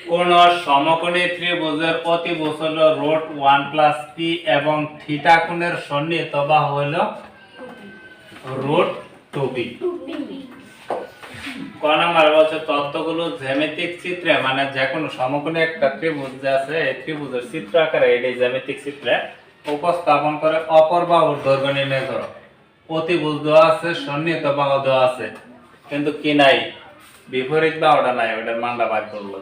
কোন সমকোণী ত্রিভুজের অতিভুজ হলো √1 + p এবং থিটা কোণের সন্নিহিত বাহু হলো √2b। ক নাম্বার বলছে তত্ত্বগুলো জ্যামিতিক চিত্রে মানে যে কোনো সমকোণী একটা ত্রিভুজ যে আছে এই ত্রিভুজের চিত্র আকারে এই জ্যামিতিক চিত্রে উপস্থাপন করে অপর বাহুর দৈর্ঘ্য নির্ণয় করো। অতিভুজ দেওয়া আছে, সন্নিহিত বাহু দেওয়া আছে, কিন্তু কি নাই? বিপরীত বাহুটা নাই, ওটার মানটা বার করলো।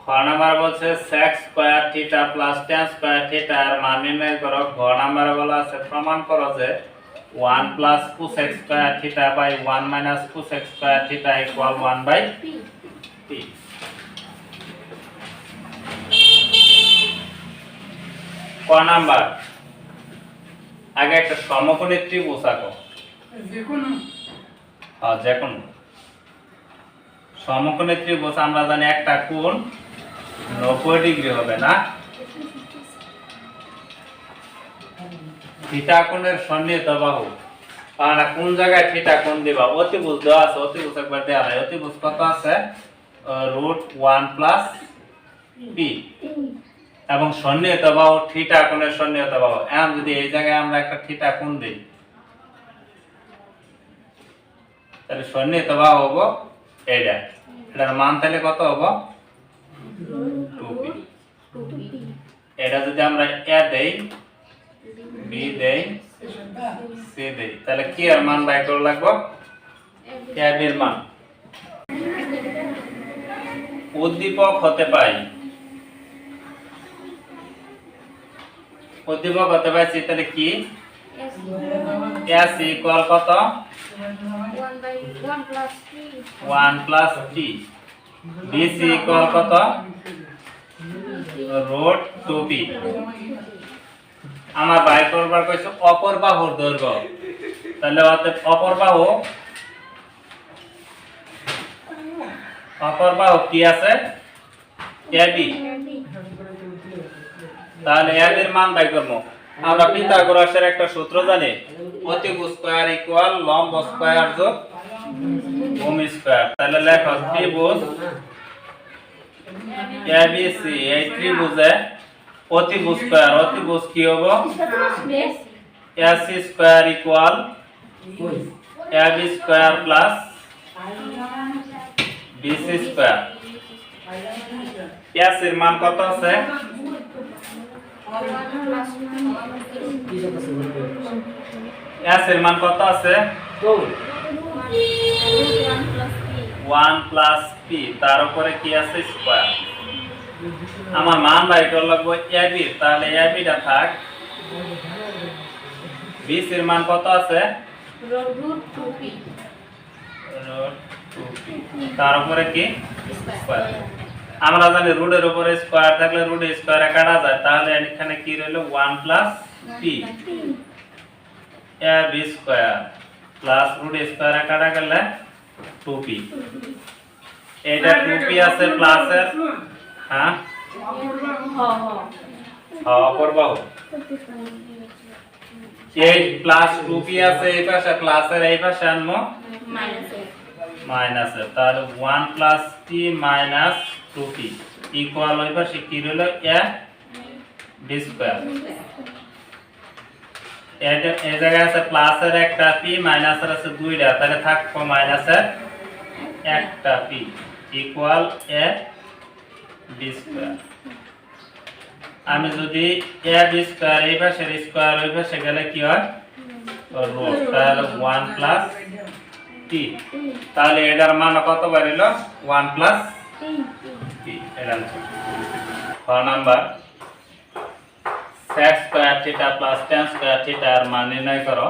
খ নাম্বার বলছে sec² θ + tan² θ এর মান নির্ণয় করো। ঘ নাম্বার বলা আছে প্রমাণ করো যে 1 + cosec² θ / 1 - cosec² θ = 1/p। ক নাম্বার আগে একটা সমকোণী ত্রিভুজ আঁকো। যে কোনো সমকোণী ত্রিভুজ আমরা জানি একটা কোণ 90 ডিগ্রি হবে না? থিটা কোণের সন্নিহিত বাহু আমরা কোন জায়গায় থিটা কোণ দিবা? অতিভুজ দেওয়া আছে, অতিভুজ একবার দেওয়া হয়। অতিভুজ কত আছে? √1 + p এবং সন্নিহিত বাহু থিটা কোণের সন্নিহিত বাহু। এখন যদি এই জায়গায় আমরা একটা থিটা কোণ দেই তাহলে সন্নিহিত বাহু হবে এটা। এটার মান তাহলে কত হবে? 2p। এটা যদি আমরা a দেই, b দেই, c দেই তাহলে কি এর মান বাই করা লাগবে? a b এর মান। উদ্দীপক হতে পাই, উদ্দীপক হতে পাইছি তাহলে কি? s = কত? 1 + p। bc = কত? √2p। আমার বাই করবার কইছে অপর বাহুর দৈর্ঘ্য, তাহলে অপর বাহু কি আছে? ab। তাহলে ab এর মান বাই করব। আমরা পিথাগোরাসের একটা সূত্র জানি, অতিভুজ স্কয়ার = লম্ব স্কয়ার যোগ ভূমি স্কয়ার। তাহলে লেখো ত্রিভুজ ABC এই ত্রিভুজে অতিভুজ স্কয়ার, অতিভুজ কি হবে? AC² = AB² + BC²। S এর মান কত আছে? S এর মান কত আছে? 1 + p, তার উপরে কি আছে? স্কয়ার। আমার মান বাই করা লাগবে ab, তাহলে ab টা থাক। bc এর মান কত আছে? √2p, তার উপরে কি? স্কয়ার। আমরা জানি রুটের উপরে স্কয়ার থাকলে রুট স্কয়ারে কাটা যায়, তাহলে এখানে কি রইল? 1 + p ab² প্লাস রুট স্কয়ারে কাটা গেলে 2p। এটা 2p আছে প্লাসের হ্যাঁ অপর বাহু। এই প্লাস 2p আছে এই পাশে, প্লাসের এই পাশে আনবো মাইনাস। তাহলে 1 + p - 2p ইকুয়াল ওই পাশে কি রইল? ab²। এটা এই জায়গায় আছে প্লাসের একটা p, মাইনাসের আছে দুইটা, তাহলে থাকবে মাইনাসের একটা p ইকুয়াল ab²। আমি যদি ab² এই পাশের স্কয়ার ওই পাশে গেলে কি হয়? রুট। তাহলে 1 + p, তাহলে এটার মান কত বাড়িল? 1 + p। এটা খ নাম্বার sec² θ + tan² θ এর মান নির্ণয় করো।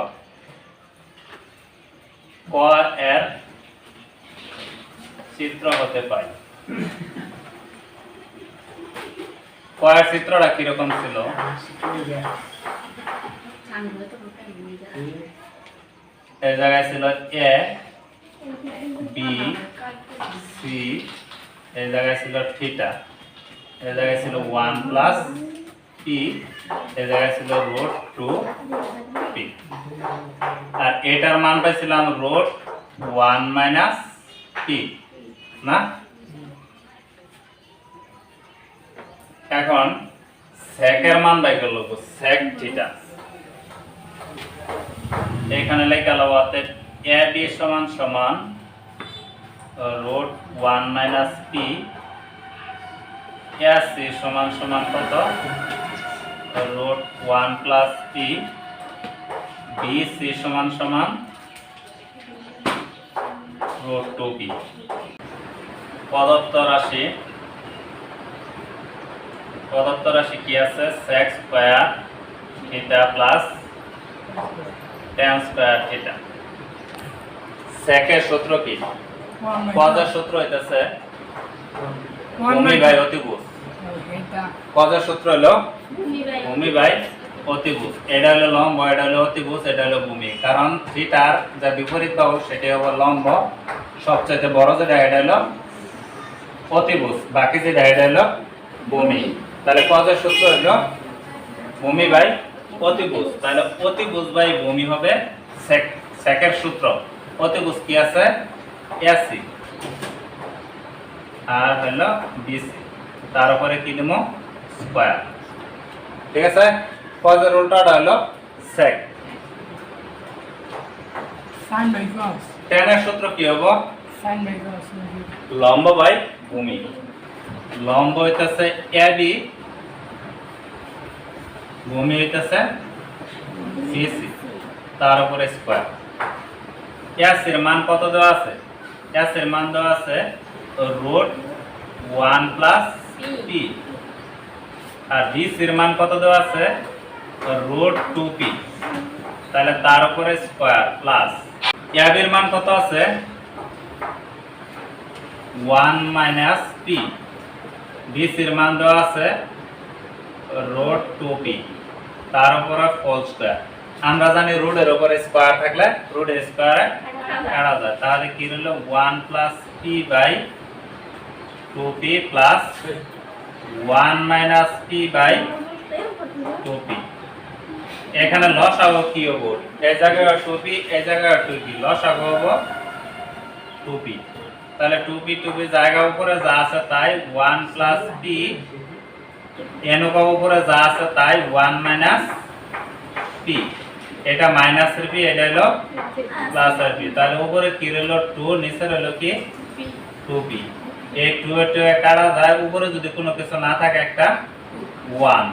ক এর চিত্র হতে পাই। ক এর চিত্রটা কি রকম ছিল? এই জায়গায় ছিল a b c, এই জায়গায় ছিল থিটা, এই জায়গায় ছিল 1 + p, এই জায়গায় ছিল √2p। আর এটার মান পাইছিলাম √1 - p না? এখন সেকের মান বাই করে লিখব sec থিটা। এখানে লেখা হলো অতএব AB সমান সমান রুট 1 মাইনাস p, AC সমান সমান কত রুট 1 প্লাস p, BC সমান সমান রুট 2p। প্রদত্ত রাশি কি আছে sec square theta plus tan square theta. sec এর সূত্র কি? cos এর সূত্র হইতাছে ভূমি বাই অতিভুজ। cos এর সূত্র হলো ভূমি বাই অতিভুজ। এটা হলো লম্ব, এটা হলো অতিভুজ, এটা হলো ভূমি। কারণ থিটার যা বিপরীত বাহু সেটা হলো লম্ব, সবচেয়ে বড় যেটা এটা হলো অতিভুজ, বাকি যেটা এটা হলো ভূমি। তাহলে cos এর সূত্র হলো ভূমি বাই অতিভুজ। তাহলে অতিভুজ বাই ভূমি হবে sec এর সূত্র। অতিভুজ কি আছে AC আর হলো BC, তার উপরে কি দেব স্কয়ার। ঠিক আছে, cos এর উল্টাটা হলো sec। sin by cos, tan এর সূত্র কি হবে sin by cos, লম্ব বাই ভূমি। লম্ব হইতাছে AB, ভূমি হইতাছে BC, তার উপরে স্কয়ার। AC এর মান কত দেওয়া আছে? AC এর মান দেওয়া আছে রুট 1 প্লাস p, আর BC এর মান কত দেওয়া আছে রুট 2p, তাহলে তার উপরে স্কয়ার প্লাস AB এর মান কত আছে 1 মাইনাস p, BC এর মান দেওয়া আছে রুট 2p, তার উপরে হোল স্কয়ার। আমরা জানি রুটের উপরে স্কয়ার থাকলে রুটের স্কয়ারে কাটা যায়। তাহলে কি হলো 1 plus p by 2p plus 1 minus p by 2p। এখানে লসাগু কি হবে? এই জায়গায় 2p, এই জায়গায় 2p, লসাগু হবে 2p। তাহলে 2p জায়গা উপরে যা আছে তাই 1 প্লাস p, এনক উপরে যা আছে তাই 1 মাইনাস p। এটা মাইনাস এর p, এটা হলো প্লাস এর p। তাহলে উপরে কি হলো 2, নিচে হলো কি 2p। এই 2 এর 2 এ কাটা যায়, উপরে যদি কোনো কিছু না থাকে একটা 1,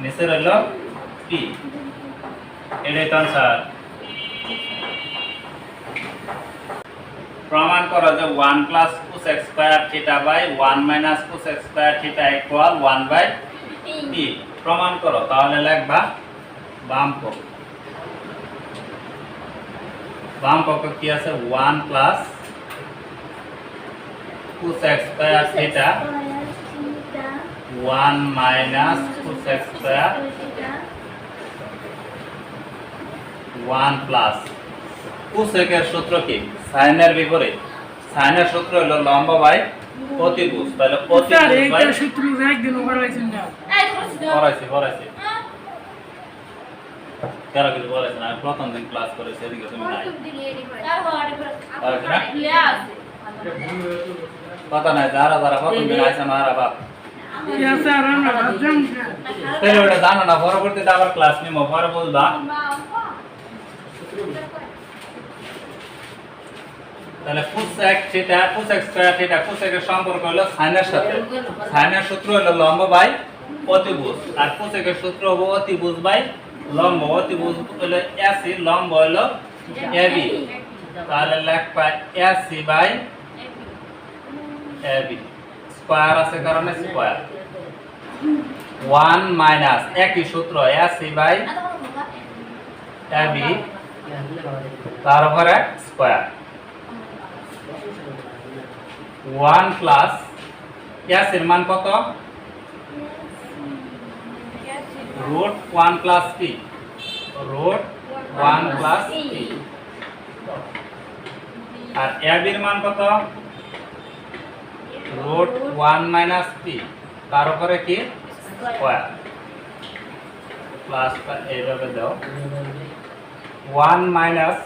নিচে হলো p। এটাই তো आंसर। প্রমাণ করো যে 1 plus cosec square theta by 1 minus cosec square theta equal 1 by p। প্রমাণ করো। তাহলে লিখবা বাম পক্ষ। বাম পক্ষ কি আছে 1 plus cosec square theta 1 minus cosec square 1 plus cosec এর সূত্র কি sin এর বিপরীত। sin এর সূত্র হলো লম্ব বাই অতিভুজ। তাহলে অতিভুজ বাই এই সূত্র একদিন পড়াইছেন না? পড়াইছি কারা কিছু বলেছেন? আমি প্রথম দিন ক্লাস করেছি, এদিকে তুমি নাই। কথা নাই, যারা প্রথম দিন আইসা মারা বাপ তাহলে ওটা জানো না, পরবর্তীতে আবার ক্লাস নিবো, পরে বুঝবা। তাহলে cosec theta, cosec square theta, cosec এর সম্পর্ক হলো sin এর সাথে। sin এর সূত্র হলো লম্ব বাই অতিভুজ, আর cosec এর সূত্র হলো অতিভুজ বাই লম্ব। অতিভুজ হলো AC, লম্ব হলো AB। তাহলে লিখবা AC বাই AB, স্কয়ার আছে কারণে স্কয়ার। 1 মাইনাস একই সূত্র AC বাই AB, তার উপরে স্কয়ার। 1 প্লাস AC এর মান কত root 1 plus p, root 1 plus p। আর AB এর মান কত রুট 1 মাইনাস p, তার উপরে কি স্কয়ার প্লাস এইভাবে দাও 1 মাইনাস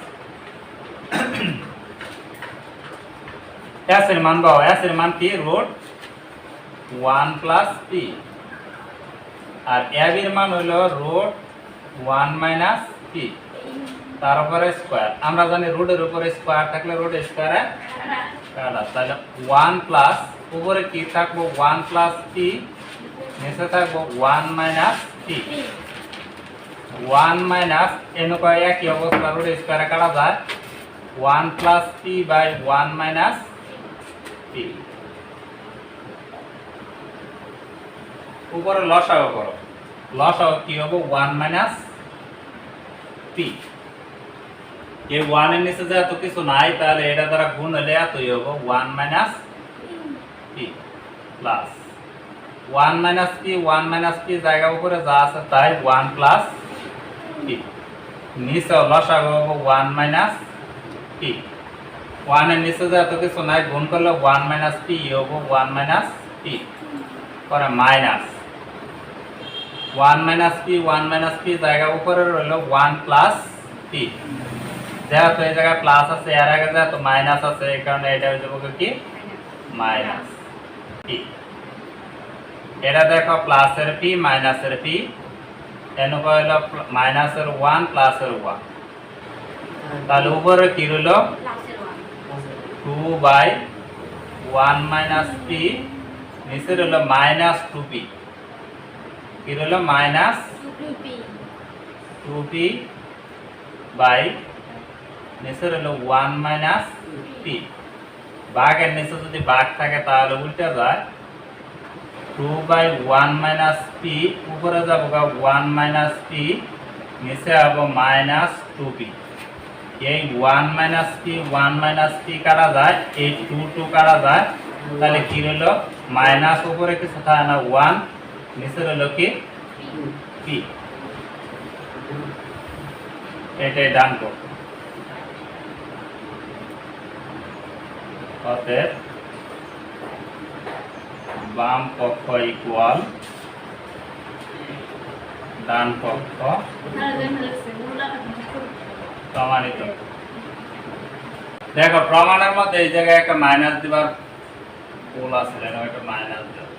s এর মান দাও। s এর মান কি রুট 1 প্লাস p, আর ab এর মান হলো √1 - p তার উপরে স্কয়ার। আমরা জানি রুটের উপরে স্কয়ার থাকলে রুট স্কয়ারে কাটা, তাহলে 1 প্লাস উপরে কি থাকবো 1 প্লাস p, নিচে থাকবো 1 মাইনাস p। 1 মাইনাস এনুকা একই অবস্থা রুট স্কয়ারে কাটা যায় 1 plus p by 1 minus p। উপরে লসাগু করো, লসাগু কি হবে 1 মাইনাস p। এই 1 এর নিচে যেহেতু কিছু নাই তাহলে এটা দ্বারা গুণ হলে এতই হবে 1 minus p plus 1 minus p, 1 minus p জায়গা উপরে যা আছে তাই 1 প্লাস p, নিচে লসাগু হবে 1 মাইনাস p। 1 এর নিচে যেহেতু কিছু নাই গুণ করলে 1 মাইনাস p হবে 1 মাইনাস p পরে minus 1 minus p, 1 minus p জায়গা উপরে রইল 1 প্লাস p। যেহেতু এই জায়গায় প্লাস আছে এর আগে যেহেতু মাইনাস আছে এই কারণে এটা হয়ে যাবে কি মাইনাস p। এটা দেখো প্লাসের p মাইনাসের p, এনুকা হলো মাইনাসের 1 প্লাসের 1, তাহলে উপরে কি রইল 2 বাই 1 মাইনাস p, নিচে রইল মাইনাস 2p, কি রইল মাইনাস 2p বাই নিচে রইল 1 মাইনাস p। ভাগের নিচে যদি ভাগ থাকে তাহলে উল্টে যায় 2 বাই 1 মাইনাস p, উপরে যাবো 1 মাইনাস p, নিচে যাবো মাইনাস 2p। এই 1 মাইনাস p 1 মাইনাস p কাটা যায়, এই 2 কাটা যায়, তাহলে কি রইল মাইনাস উপরে কিছু থাকে না 1, নিচে রইল কি p। এটাই ডান পক্ষ। অতএব বাম পক্ষ ইকুয়াল ডান পক্ষ প্রমাণিত। দেখো প্রমাণের মধ্যে এই জায়গায় একটা মাইনাস দিবার ভুল আছে, একটা মাইনাস দেব।